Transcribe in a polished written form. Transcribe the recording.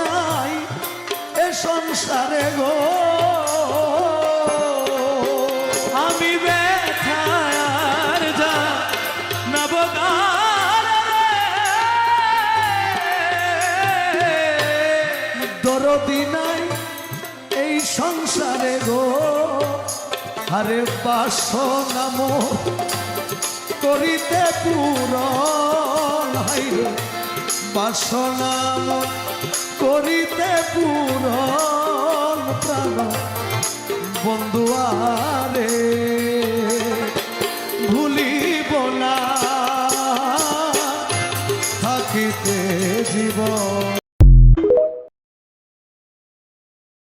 নাই এ সংসারে গো আমি ব্যথার যা নবগার দরদি নাই এই সংসারে গো আরে বাসনা মোর করিতে পূরণ হাইরে বাসনা মোর করিতে পূরণ প্রাণ বন্ধুয়া